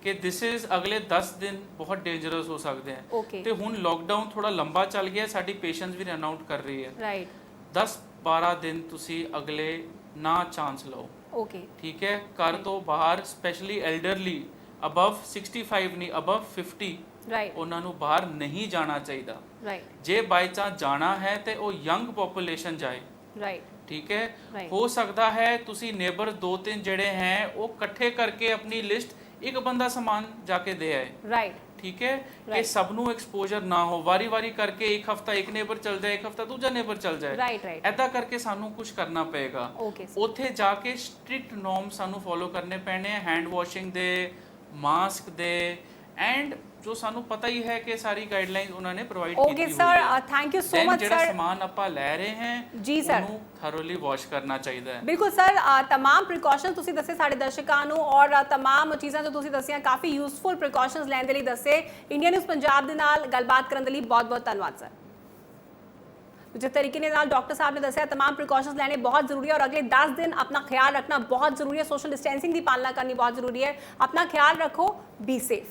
ਕਿ ਦਿਸ ਇਜ਼ ਅਗਲੇ 10 ਦਿਨ ਬਹੁਤ ਡੇਂਜਰਸ ਹੋ ਸਕਦੇ ਹਨ, ਤੇ ਹੁਣ ਲੋਕਡਾਊਨ ਥੋੜਾ ਲੰਬਾ ਚੱਲ ਗਿਆ, ਸਾਡੀ ਪੇਸ਼ੈਂਸ ਵੀ ਰਨ ਆਊਟ ਕਰ ਰਹੀ ਹੈ, ਰਾਈਟ। 10-12 ਦਿਨ ਤੁਸੀਂ ਅਗਲੇ ਨਾ ਚਾਂਸ ਲਓ, ਠੀਕ ਹੈ। ਘਰ ਤੋਂ ਬਾਹਰ ਸਪੈਸ਼ਲੀ ਐਲਡਰਲੀ ਅਬਵ 65 ਨਹੀਂ, ਅਬਵ 50, ਉਹਨਾਂ ਨੂੰ ਬਾਹਰ ਨਹੀਂ ਜਾਣਾ ਚਾਹੀਦਾ, ਜੇ ਬਾਈ ਚਾਂਸ ਜਾਣਾ ਹੈ ਤੇ ਉਹ ਯੰਗ ਪੋਪੂਲੇਸ਼ਨ ਜਾਏ, ਠੀਕ ਹੈ। ਹੋ ਸਕਦਾ ਹੈ ਤੁਸੀਂ ਨੇਬਰ 2-3 ਜਿਹੜੇ ਹੈ ਉਹ ਇਕੱਠੇ ਕਰਕੇ ਆਪਣੀ ਲਿਸਟ, ਇੱਕ ਬੰਦਾ ਸਮਾਨ ਜਾ ਕੇ ਦੇ ਆਏ, ਰਾਈਟ, ਠੀਕ ਹੈ, ਕਿ ਸਭ ਨੂੰ ਐਕਸਪੋਜ਼ਰ ਨਾ ਹੋ, ਵਾਰੀ ਕਰਕੇ ਇੱਕ ਹਫਤਾ ਇੱਕ ਨੇਬਰ ਚੱਲ ਜਾਏ, ਇੱਕ ਹਫਤਾ ਦੂਜਾ ਨੇਬਰ ਚੱਲ ਜਾਏ, ਰਾਈਟ। ਐਦਾਂ ਕਰਕੇ ਸਾਨੂੰ ਕੁਝ ਕਰਨਾ ਪਏਗਾ, ਉੱਥੇ ਜਾ ਕੇ ਸਟ੍ਰਿਕਟ ਨੋਰਮ ਸਾਨੂੰ ਫੋਲੋ ਕਰਨੇ ਪੈਣੇ, ਹੈਂਡ ਵਾਸ਼ਿੰਗ ਦੇ, ਮਾਸਕ ਦੇ, ਐਂਡ ਜੋ ਸਾਨੂੰ ਪਤਾ ਹੀ ਹੈ ਕਿ ਸਾਰੀ ਗਾਈਡਲਾਈਨਸ ਉਹਨਾਂ ਨੇ ਪ੍ਰੋਵਾਈਡ ਕੀਤੀ ਹੋਈ ਹੈ। Okay sir, thank you so much sir. ਜਿਹੜਾ ਸਮਾਨ ਆਪਾਂ ਲੈ ਰਹੇ ਹਾਂ ਜੀ ਸਰ, ਉਹਨੂੰ ਥੋਰਲੀ ਵਾਸ਼ ਕਰਨਾ ਚਾਹੀਦਾ ਹੈ। ਬਿਲਕੁਲ ਸਰ, तमाम ਪ੍ਰੀਕਾਸ਼ਨਸ ਤੁਸੀਂ ਦੱਸੇ ਸਾਡੇ ਦਰਸ਼ਕਾਂ ਨੂੰ, ਔਰ तमाम ਚੀਜ਼ਾਂ ਜੋ ਤੁਸੀਂ ਦੱਸੀਆਂ ਕਾਫੀ ਯੂਜ਼ਫੁਲ ਪ੍ਰੀਕਾਸ਼ਨਸ ਲੈਣ ਦੇ ਲਈ ਦੱਸੇ। ਇੰਡੀਆ ਨਿਊਜ਼ ਪੰਜਾਬ ਦੇ ਨਾਲ ਗੱਲਬਾਤ ਕਰਨ ਦੇ ਲਈ ਬਹੁਤ ਧੰਨਵਾਦ ਸਰ। जिस तरीके ने डॉक्टर साहब ने दसिया तमाम प्रिकॉशंस लेने बहुत जरूरी है, और अगले 10 दिन अपना ख्याल रखना बहुत जरूरी है, सोशल डिस्टेंसिंग की पालना करनी बहुत जरूरी है। अपना ख्याल रखो, बी सेफ।